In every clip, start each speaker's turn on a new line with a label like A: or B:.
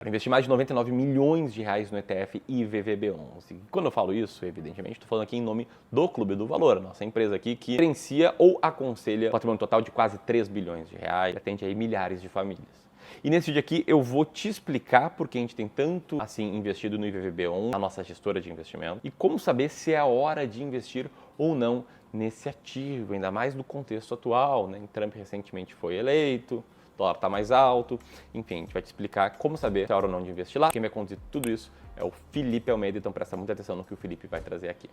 A: para investir mais de 99 milhões de reais no ETF IVVB11. Quando eu falo isso, evidentemente, estou falando aqui em nome do Clube do Valor, a nossa empresa aqui que gerencia ou aconselha um patrimônio total de quase 3 bilhões de reais, atende aí milhares de famílias. E nesse vídeo aqui eu vou te explicar por que a gente tem tanto assim investido no IVVB11, a nossa gestora de investimento, e como saber se é a hora de investir ou não nesse ativo, ainda mais no contexto atual, né? Trump recentemente foi eleito, o dólar está mais alto, enfim, a gente vai te explicar como saber se é hora ou não de investir lá. Quem vai conduzir tudo isso é o Felipe Almeida, então presta muita atenção no que o Felipe vai trazer aqui.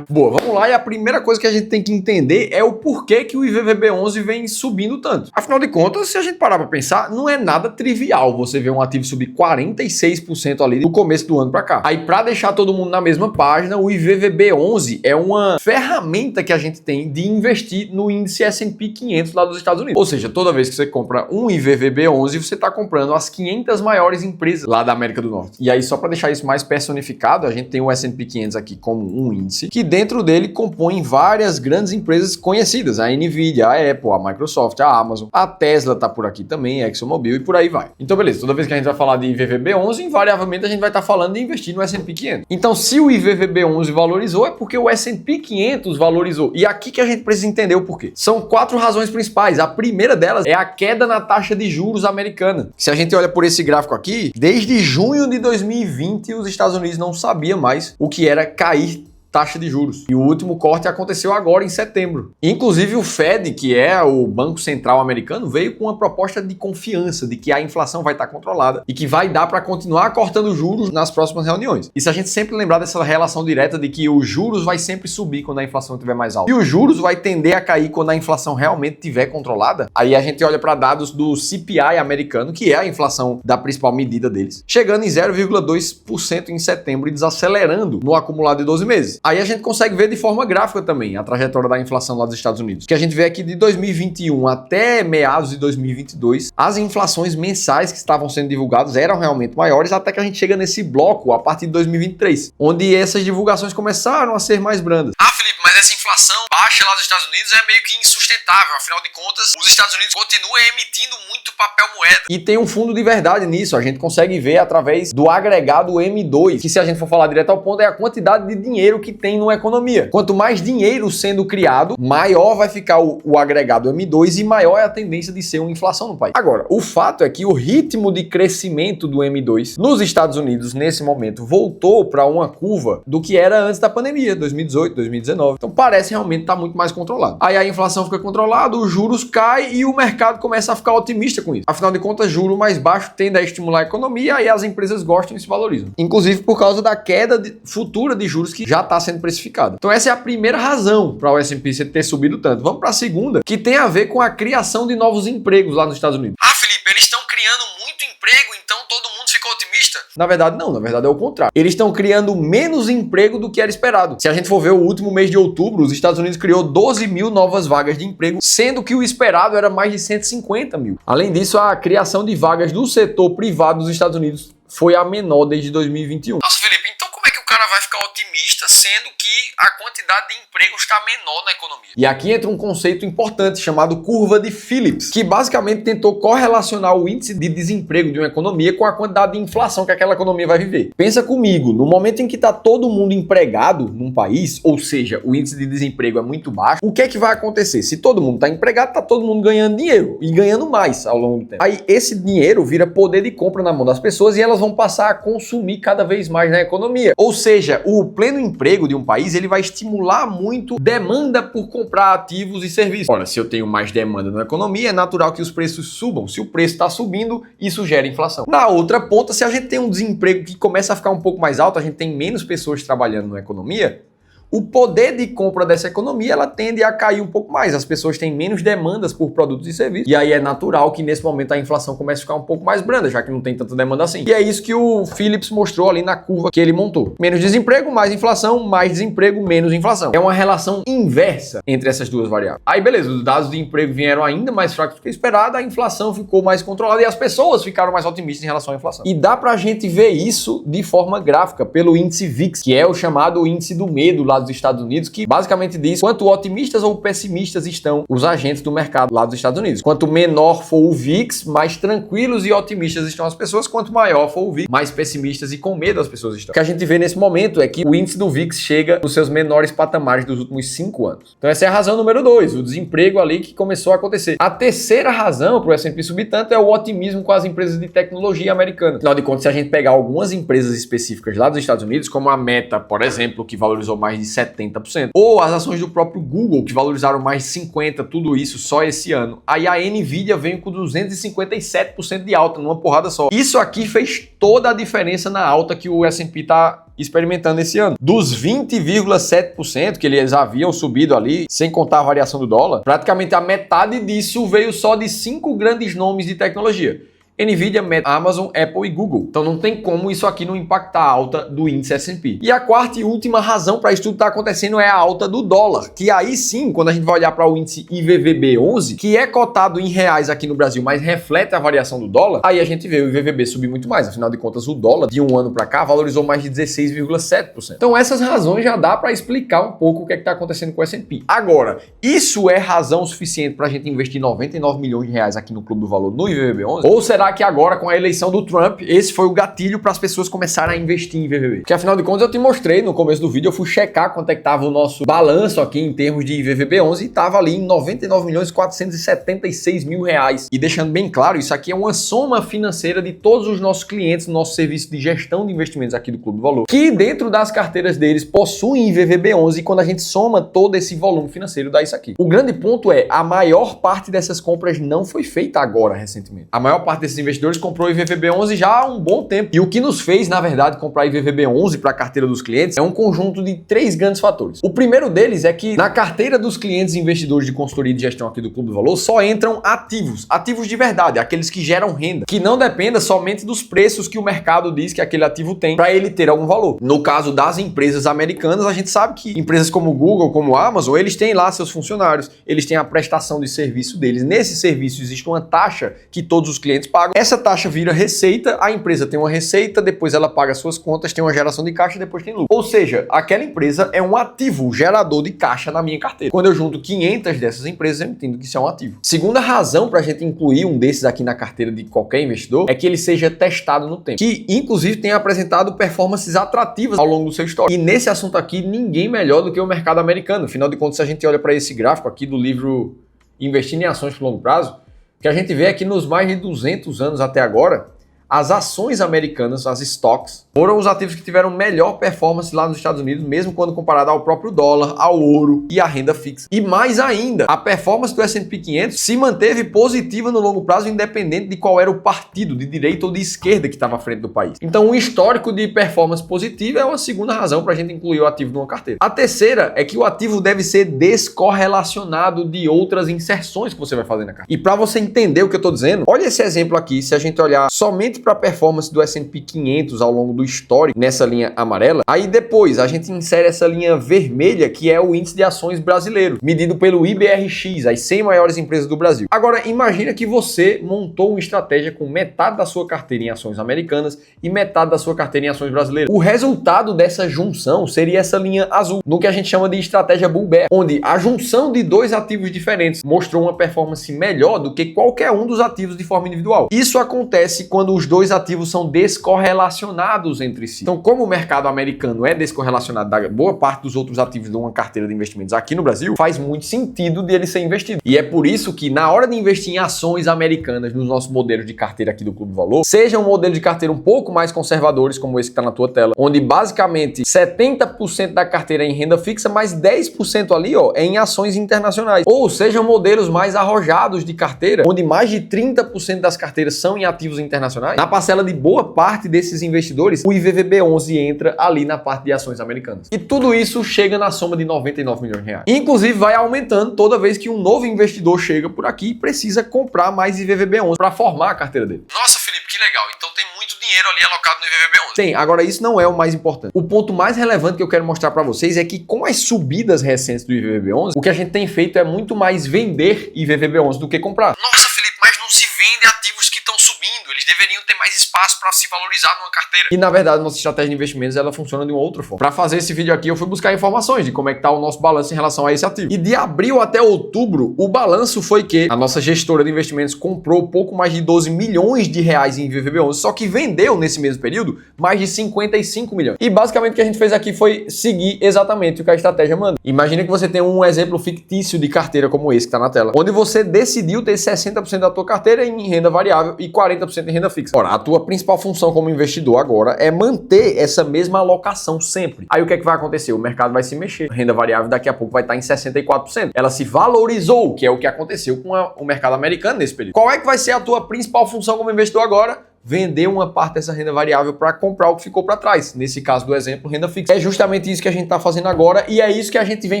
B: Boa, vamos lá, e a primeira coisa que a gente tem que entender é o porquê que o IVVB11 vem subindo tanto. Afinal de contas, se a gente parar para pensar, não é nada trivial você ver um ativo subir 46% ali do começo do ano para cá. Aí, para deixar todo mundo na mesma página, o IVVB11 é uma ferramenta que a gente tem de investir no índice S&P 500 lá dos Estados Unidos. Ou seja, toda vez que você compra um IVVB11, você está comprando as 500 maiores empresas lá da América do Norte. E aí, só para deixar isso mais personificado, a gente tem o S&P 500 aqui como um índice que dentro dele compõem várias grandes empresas conhecidas, a Nvidia, a Apple, a Microsoft, a Amazon, a Tesla tá por aqui também, a ExxonMobil e por aí vai. Então beleza, toda vez que a gente vai falar de IVVB11, invariavelmente a gente vai estar falando de investir no S&P 500. Então se o IVVB11 valorizou é porque o S&P 500 valorizou. E aqui que a gente precisa entender o porquê. São 4 razões principais. A primeira delas é a queda na taxa de juros americana. Se a gente olha por esse gráfico aqui, desde junho de 2020 os Estados Unidos não sabiam mais o que era cair taxa de juros. E o último corte aconteceu agora em setembro. Inclusive o Fed, que é o Banco Central americano, veio com uma proposta de confiança de que a inflação vai estar controlada e que vai dar para continuar cortando juros nas próximas reuniões. E se a gente sempre lembrar dessa relação direta de que os juros vai sempre subir quando a inflação estiver mais alta e os juros vai tender a cair quando a inflação realmente estiver controlada, aí a gente olha para dados do CPI americano, que é a inflação da principal medida deles, chegando em 0,2% em setembro e desacelerando no acumulado de 12 meses. Aí a gente consegue ver de forma gráfica também a trajetória da inflação lá dos Estados Unidos. Que a gente vê aqui de 2021 até meados de 2022, as inflações mensais que estavam sendo divulgadas eram realmente maiores, até que a gente chega nesse bloco a partir de 2023, onde essas divulgações começaram a ser mais brandas. Felipe, mas essa inflação baixa lá dos Estados Unidos é meio que insustentável. Afinal de contas, os Estados Unidos continuam emitindo muito papel moeda. E tem um fundo de verdade nisso. A gente consegue ver através do agregado M2, que se a gente for falar direto ao ponto, é a quantidade de dinheiro que tem numa economia. Quanto mais dinheiro sendo criado, maior vai ficar o agregado M2 e maior é a tendência de ser uma inflação no país. Agora, o fato é que o ritmo de crescimento do M2 nos Estados Unidos, nesse momento, voltou para uma curva do que era antes da pandemia, 2018, 2019. Então parece realmente estar muito mais controlado. Aí a inflação fica controlada, os juros caem e o mercado começa a ficar otimista com isso. Afinal de contas, juro mais baixo tende a estimular a economia e as empresas gostam e se valorizam. Inclusive por causa da queda futura de juros que já está sendo precificada. Então essa é a primeira razão para o S&P ter subido tanto. Vamos para a segunda, que tem a ver com a criação de novos empregos lá nos Estados Unidos. Felipe, eles estão criando muito emprego, então todo mundo ficou otimista? Na verdade não, na verdade é o contrário. Eles estão criando menos emprego do que era esperado. Se a gente for ver o último mês de outubro, os Estados Unidos criou 12 mil novas vagas de emprego, sendo que o esperado era mais de 150 mil. Além disso, a criação de vagas do setor privado dos Estados Unidos foi a menor desde 2021. Nossa, Felipe, então como é que o cara vai ficar otimista sendo que a quantidade de emprego está menor na economia? E aqui entra um conceito importante chamado curva de Phillips, que basicamente tentou correlacionar o índice de desemprego de uma economia com a quantidade de inflação que aquela economia vai viver. Pensa comigo, no momento em que está todo mundo empregado num país, ou seja, o índice de desemprego é muito baixo, o que é que vai acontecer? Se todo mundo está empregado, está todo mundo ganhando dinheiro e ganhando mais ao longo do tempo. Aí esse dinheiro vira poder de compra na mão das pessoas e elas vão passar a consumir cada vez mais na economia. Ou seja, o pleno emprego de um país, ele vai estimular muito demanda por comprar ativos e serviços. Ora, se eu tenho mais demanda na economia, é natural que os preços subam. Se o preço está subindo, isso gera inflação. Na outra ponta, se a gente tem um desemprego que começa a ficar um pouco mais alto, a gente tem menos pessoas trabalhando na economia, o poder de compra dessa economia ela tende a cair um pouco mais. As pessoas têm menos demandas por produtos e serviços. E aí é natural que nesse momento a inflação comece a ficar um pouco mais branda, já que não tem tanta demanda assim. E é isso que o Phillips mostrou ali na curva que ele montou. Menos desemprego, mais inflação, mais desemprego, menos inflação. É uma relação inversa entre essas duas variáveis. Aí beleza, os dados de emprego vieram ainda mais fracos do que esperado, a inflação ficou mais controlada e as pessoas ficaram mais otimistas em relação à inflação. E dá pra gente ver isso de forma gráfica pelo índice VIX, que é o chamado índice do medo lá lá dos Estados Unidos, que basicamente diz quanto otimistas ou pessimistas estão os agentes do mercado lá dos Estados Unidos. Quanto menor for o VIX, mais tranquilos e otimistas estão as pessoas. Quanto maior for o VIX, mais pessimistas e com medo as pessoas estão. O que a gente vê nesse momento é que o índice do VIX chega nos seus menores patamares dos últimos 5 anos. Então essa é a razão número 2, o desemprego ali que começou a acontecer. A terceira razão para o S&P subir tanto é o otimismo com as empresas de tecnologia americanas. Afinal de contas, se a gente pegar algumas empresas específicas lá dos Estados Unidos, como a Meta, por exemplo, que valorizou mais de 70%, ou as ações do próprio Google, que valorizaram mais de 50%, tudo isso só esse ano. Aí a Nvidia veio com 257% de alta numa porrada só. Isso aqui fez toda a diferença na alta que o S&P está experimentando esse ano. Dos 20,7% que eles haviam subido ali, sem contar a variação do dólar, praticamente a metade disso veio só de 5 grandes nomes de tecnologia: Nvidia, Meta, Amazon, Apple e Google. Então não tem como isso aqui não impactar a alta do índice S&P. E a quarta e última razão para isso tudo estar acontecendo é a alta do dólar, que aí sim, quando a gente vai olhar para o índice IVVB11, que é cotado em reais aqui no Brasil, mas reflete a variação do dólar, aí a gente vê o IVVB subir muito mais. Afinal de contas, o dólar de um ano para cá valorizou mais de 16,7%. Então essas razões já dá para explicar um pouco o que está acontecendo com o S&P. Agora, isso é razão suficiente para a gente investir 99 milhões de reais aqui no Clube do Valor no IVVB11? Ou será que agora, com a eleição do Trump, esse foi o gatilho para as pessoas começarem a investir em IVVB? Porque afinal de contas, eu te mostrei no começo do vídeo, eu fui checar quanto é que estava o nosso balanço aqui em termos de IVVB11 e estava ali em 99.476.000 reais. E deixando bem claro, isso aqui é uma soma financeira de todos os nossos clientes no nosso serviço de gestão de investimentos aqui do Clube do Valor, que dentro das carteiras deles possuem IVVB11, e quando a gente soma todo esse volume financeiro, dá isso aqui. O grande ponto é, a maior parte dessas compras não foi feita agora, recentemente. A maior parte desses investidores comprou IVVB11 já há um bom tempo. E o que nos fez, na verdade, comprar IVVB11 para a carteira dos clientes é um conjunto de 3 grandes fatores. O primeiro deles é que na carteira dos clientes e investidores de consultoria de gestão aqui do Clube do Valor só entram ativos de verdade, aqueles que geram renda, que não dependa somente dos preços que o mercado diz que aquele ativo tem para ele ter algum valor. No caso das empresas americanas, a gente sabe que empresas como Google, como Amazon, eles têm lá seus funcionários, eles têm a prestação de serviço deles. Nesse serviço existe uma taxa que todos os clientes pagam. Essa taxa vira receita, a empresa tem uma receita, depois ela paga suas contas, tem uma geração de caixa, depois tem lucro. Ou seja, aquela empresa é um ativo gerador de caixa na minha carteira. Quando eu junto 500 dessas empresas, eu entendo que isso é um ativo. Segunda razão para a gente incluir um desses aqui na carteira de qualquer investidor é que ele seja testado no tempo, que inclusive tem apresentado performances atrativas ao longo do seu histórico. E nesse assunto aqui, ninguém melhor do que o mercado americano. Afinal de contas, se a gente olha para esse gráfico aqui do livro Investindo em Ações por Longo Prazo, o que a gente vê é que nos mais de 200 anos até agora, as ações americanas, as stocks, foram os ativos que tiveram melhor performance lá nos Estados Unidos, mesmo quando comparado ao próprio dólar, ao ouro e à renda fixa. E mais ainda, a performance do S&P 500 se manteve positiva no longo prazo, independente de qual era o partido, de direita ou de esquerda que estava à frente do país. Então, um histórico de performance positiva é uma segunda razão para a gente incluir o ativo numa carteira. A terceira é que o ativo deve ser descorrelacionado de outras inserções que você vai fazer na carteira. E para você entender o que eu estou dizendo, olha esse exemplo aqui. Se a gente olhar somente para a performance do S&P 500 ao longo do histórico, nessa linha amarela, aí depois a gente insere essa linha vermelha, que é o índice de ações brasileiro, medido pelo IBRX, as 100 maiores empresas do Brasil. Agora, imagina que você montou uma estratégia com metade da sua carteira em ações americanas e metade da sua carteira em ações brasileiras. O resultado dessa junção seria essa linha azul, no que a gente chama de estratégia Bull Bear, onde a junção de dois ativos diferentes mostrou uma performance melhor do que qualquer um dos ativos de forma individual. Isso acontece quando os dois ativos são descorrelacionados entre si. Então, como o mercado americano é descorrelacionado da boa parte dos outros ativos de uma carteira de investimentos aqui no Brasil, faz muito sentido dele ser investido. E é por isso que, na hora de investir em ações americanas nos nossos modelos de carteira aqui do Clube do Valor, seja um modelo de carteira um pouco mais conservadores, como esse que está na tua tela, onde basicamente 70% da carteira é em renda fixa, mais 10% ali, ó, é em ações internacionais. Ou sejam modelos mais arrojados de carteira, onde mais de 30% das carteiras são em ativos internacionais. Na parcela de boa parte desses investidores, o IVVB11 entra ali na parte de ações americanas. E tudo isso chega na soma de 99 milhões de reais. Inclusive, vai aumentando toda vez que um novo investidor chega por aqui e precisa comprar mais IVVB11 para formar a carteira dele.
C: Nossa, Felipe, que legal. Então tem muito dinheiro ali alocado no IVVB11.
B: Tem, agora isso não é o mais importante. O ponto mais relevante que eu quero mostrar para vocês é que com as subidas recentes do IVVB11, o que a gente tem feito é muito mais vender IVVB11 do que comprar.
C: Nossa, Felipe, mas não se vende ativos que estão subindo. Eles deveriam ter mais espaço para se valorizar numa carteira.
B: E na verdade, nossa estratégia de investimentos ela funciona de uma outra forma. Para fazer esse vídeo aqui, eu fui buscar informações de como é que tá o nosso balanço em relação a esse ativo. E de abril até outubro, o balanço foi que a nossa gestora de investimentos comprou pouco mais de 12 milhões de reais em VVB11, só que vendeu nesse mesmo período mais de 55 milhões. E basicamente o que a gente fez aqui foi seguir exatamente o que a estratégia manda. Imagina que você tem um exemplo fictício de carteira como esse que está na tela, onde você decidiu ter 60% da tua carteira em renda variável e 40% em renda fixa. Ora, a tua principal função como investidor agora é manter essa mesma alocação sempre. Aí o que é que vai acontecer? O mercado vai se mexer. A renda variável daqui a pouco vai estar em 64%. Ela se valorizou, que é o que aconteceu com o mercado americano nesse período. Qual é que vai ser a tua principal função como investidor agora? Vender uma parte dessa renda variável para comprar o que ficou para trás. Nesse caso do exemplo, renda fixa. É justamente isso que a gente está fazendo agora e é isso que a gente vem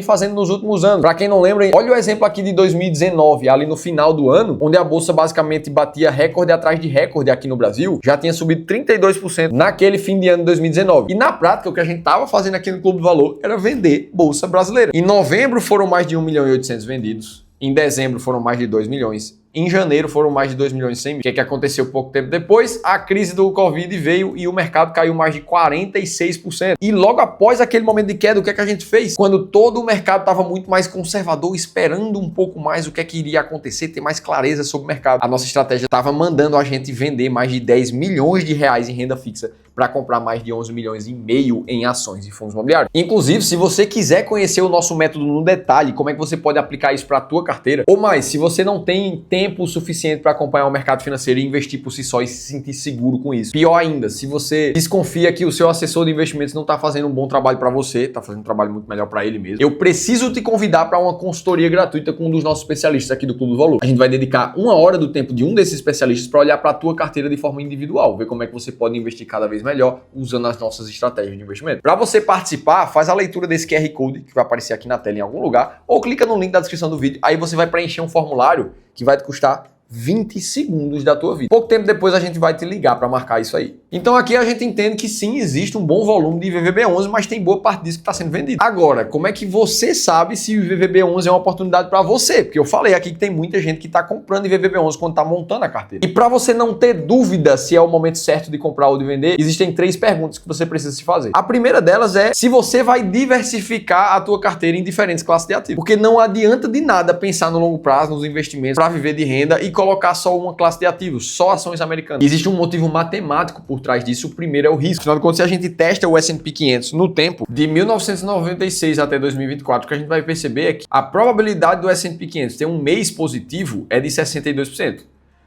B: fazendo nos últimos anos. Para quem não lembra, olha o exemplo aqui de 2019, ali no final do ano, onde a bolsa basicamente batia recorde atrás de recorde aqui no Brasil, já tinha subido 32% naquele fim de ano de 2019. E na prática, o que a gente estava fazendo aqui no Clube do Valor era vender bolsa brasileira. Em novembro foram mais de 1 milhão e 800 vendidos. Em dezembro foram mais de 2 milhões. Em janeiro foram mais de 2 milhões e 100 mil. O que é que aconteceu pouco tempo depois? A crise do Covid veio e o mercado caiu mais de 46%. E logo após aquele momento de queda, o que é que a gente fez? Quando todo o mercado estava muito mais conservador, esperando um pouco mais o que é que iria acontecer, ter mais clareza sobre o mercado. A nossa estratégia estava mandando a gente vender mais de 10 milhões de reais em renda fixa para comprar mais de 11 milhões e meio em ações e fundos imobiliários. Inclusive, se você quiser conhecer o nosso método no detalhe, como é que você pode aplicar isso para a tua carteira, ou mais, se você não tem tempo suficiente para acompanhar o mercado financeiro e investir por si só e se sentir seguro com isso. Pior ainda, se você desconfia que o seu assessor de investimentos não está fazendo um bom trabalho para você, está fazendo um trabalho muito melhor para ele mesmo, eu preciso te convidar para uma consultoria gratuita com um dos nossos especialistas aqui do Clube do Valor. A gente vai dedicar 1 hora do tempo de um desses especialistas para olhar para a tua carteira de forma individual, ver como é que você pode investir cada vez melhor usando as nossas estratégias de investimento. Para você participar, faz a leitura desse QR Code que vai aparecer aqui na tela em algum lugar ou clica no link da descrição do vídeo, aí você vai preencher um formulário que vai te custar 20 segundos da tua vida. Pouco tempo depois a gente vai te ligar para marcar isso aí. Então aqui a gente entende que sim, existe um bom volume de VVB11, mas tem boa parte disso que está sendo vendido. Agora, como é que você sabe se o VVB11 é uma oportunidade para você? Porque eu falei aqui que tem muita gente que está comprando em VVB11 quando está montando a carteira. E para você não ter dúvida se é o momento certo de comprar ou de vender, existem 3 perguntas que você precisa se fazer. A primeira delas é se você vai diversificar a tua carteira em diferentes classes de ativos. Porque não adianta de nada pensar no longo prazo, nos investimentos, para viver de renda e colocar só uma classe de ativos, só ações americanas. Existe um motivo matemático por trás disso. O primeiro é o risco. Afinal de contas, se a gente testa o S&P 500 no tempo de 1996 até 2024, o que a gente vai perceber é que a probabilidade do S&P 500 ter um mês positivo é de 62%.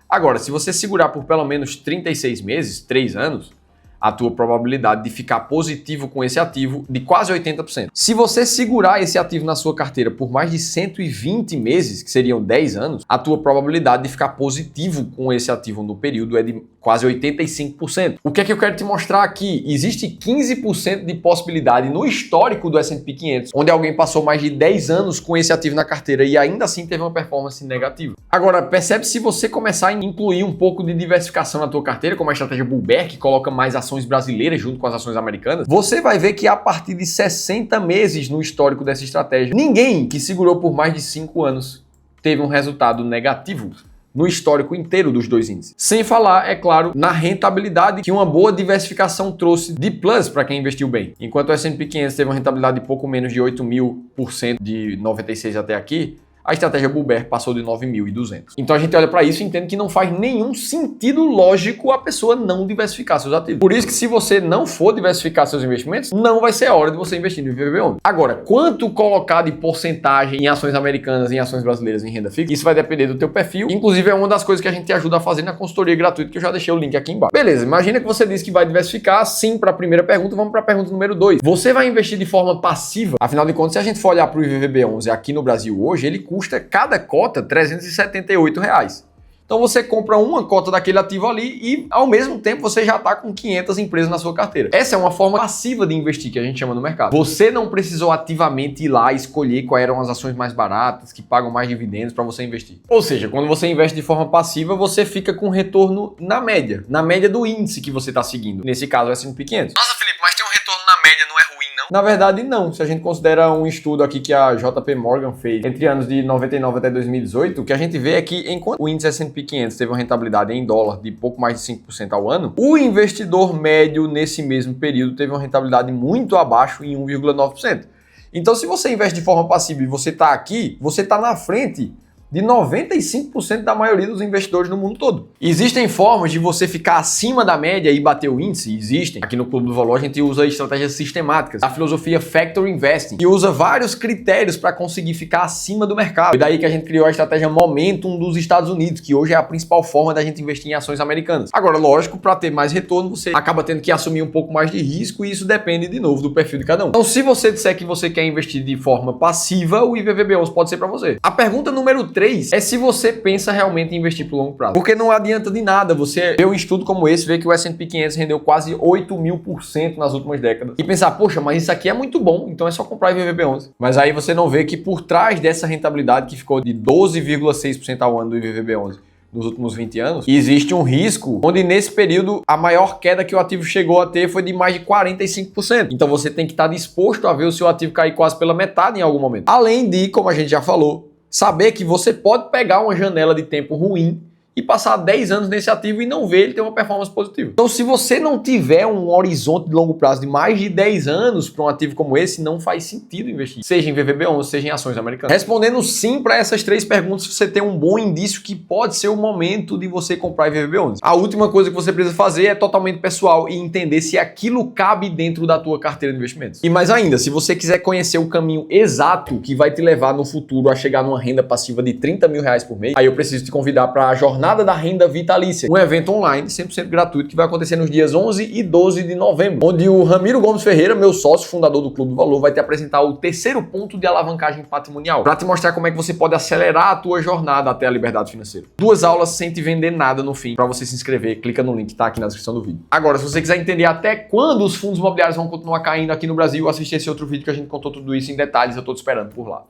B: Agora, se você segurar por pelo menos 36 meses, 3 anos, a tua probabilidade de ficar positivo com esse ativo de quase 80%. Se você segurar esse ativo na sua carteira por mais de 120 meses, que seriam 10 anos, a tua probabilidade de ficar positivo com esse ativo no período é de quase 85%. O que é que eu quero te mostrar aqui? Existe 15% de possibilidade no histórico do S&P 500, onde alguém passou mais de 10 anos com esse ativo na carteira e ainda assim teve uma performance negativa. Agora, percebe se você começar a incluir um pouco de diversificação na tua carteira, como a estratégia Bull Bear, que coloca mais ações brasileiras junto com as ações americanas, você vai ver que a partir de 60 meses no histórico dessa estratégia, ninguém que segurou por mais de 5 anos teve um resultado negativo no histórico inteiro dos dois índices. Sem falar, é claro, na rentabilidade que uma boa diversificação trouxe de plus para quem investiu bem. Enquanto o S&P 500 teve uma rentabilidade de pouco menos de 8.000% de 96 até aqui, a estratégia Bull Bear passou de 9.200. Então a gente olha para isso e entende que não faz nenhum sentido lógico a pessoa não diversificar seus ativos. Por isso que se você não for diversificar seus investimentos, não vai ser a hora de você investir no VVB11. Agora, quanto colocar de porcentagem em ações americanas, em ações brasileiras, em renda fixa, isso vai depender do teu perfil. Inclusive é uma das coisas que a gente te ajuda a fazer na consultoria gratuita, que eu já deixei o link aqui embaixo. Beleza, imagina que você disse que vai diversificar, sim, para a primeira pergunta, vamos para a pergunta número 2. Você vai investir de forma passiva? Afinal de contas, se a gente for olhar para o VVB11 aqui no Brasil hoje, ele custa cada cota R$ 378. Então você compra uma cota daquele ativo ali e ao mesmo tempo você já está com 500 empresas na sua carteira. Essa é uma forma passiva de investir que a gente chama no mercado. Você não precisou ativamente ir lá e escolher quais eram as ações mais baratas, que pagam mais dividendos para você investir. Ou seja, quando você investe de forma passiva, você fica com retorno na média do índice que você está seguindo. Nesse caso, o S&P 500.
C: Nossa, Felipe, mas ter um retorno na média não é ruim, não?
B: Na verdade, não. Se a gente considera um estudo aqui que a JP Morgan fez entre anos de 99 até 2018, o que a gente vê é que enquanto o índice S&P 500 teve uma rentabilidade em dólar de pouco mais de 5% ao ano, o investidor médio nesse mesmo período teve uma rentabilidade muito abaixo em 1,9%. Então, se você investe de forma passiva e você está aqui, você está na frente de 95% da maioria dos investidores no mundo todo. Existem formas de você ficar acima da média e bater o índice? Existem. Aqui no Clube do Valor a gente usa estratégias sistemáticas, a filosofia Factor Investing, que usa vários critérios para conseguir ficar acima do mercado. E daí que a gente criou a estratégia Momentum dos Estados Unidos, que hoje é a principal forma da gente investir em ações americanas. Agora, lógico, para ter mais retorno, você acaba tendo que assumir um pouco mais de risco e isso depende, de novo, do perfil de cada um. Então, se você disser que você quer investir de forma passiva, o IVVB11 pode ser para você. A pergunta número 3 é se você pensa realmente em investir por longo prazo. Porque não adianta de nada você ver um estudo como esse, ver que o S&P 500 rendeu quase 8.000% nas últimas décadas e pensar, poxa, mas isso aqui é muito bom, então é só comprar IVVB11. Mas aí você não vê que por trás dessa rentabilidade que ficou de 12,6% ao ano do IVVB11 nos últimos 20 anos, existe um risco onde nesse período a maior queda que o ativo chegou a ter foi de mais de 45%. Então você tem que estar disposto a ver o seu ativo cair quase pela metade em algum momento. Além de, como a gente já falou, saber que você pode pegar uma janela de tempo ruim e passar 10 anos nesse ativo e não ver ele ter uma performance positiva. Então, se você não tiver um horizonte de longo prazo de mais de 10 anos para um ativo como esse, não faz sentido investir, seja em VVB11, seja em ações americanas. Respondendo sim para essas 3 perguntas, você tem um bom indício que pode ser o momento de você comprar VVB11. A última coisa que você precisa fazer é totalmente pessoal e entender se aquilo cabe dentro da tua carteira de investimentos. E mais ainda, se você quiser conhecer o caminho exato que vai te levar no futuro a chegar numa renda passiva de R$30 mil por mês, aí eu preciso te convidar para a Jornada da Renda Vitalícia, um evento online 100% gratuito que vai acontecer nos dias 11 e 12 de novembro, onde o Ramiro Gomes Ferreira, meu sócio, fundador do Clube do Valor, vai te apresentar o 3º ponto de alavancagem patrimonial, para te mostrar como é que você pode acelerar a tua jornada até a liberdade financeira. 2 aulas sem te vender nada no fim. Para você se inscrever, clica no link que tá aqui na descrição do vídeo. Agora, se você quiser entender até quando os fundos imobiliários vão continuar caindo aqui no Brasil, assiste esse outro vídeo que a gente contou tudo isso em detalhes. Eu tô te esperando por lá.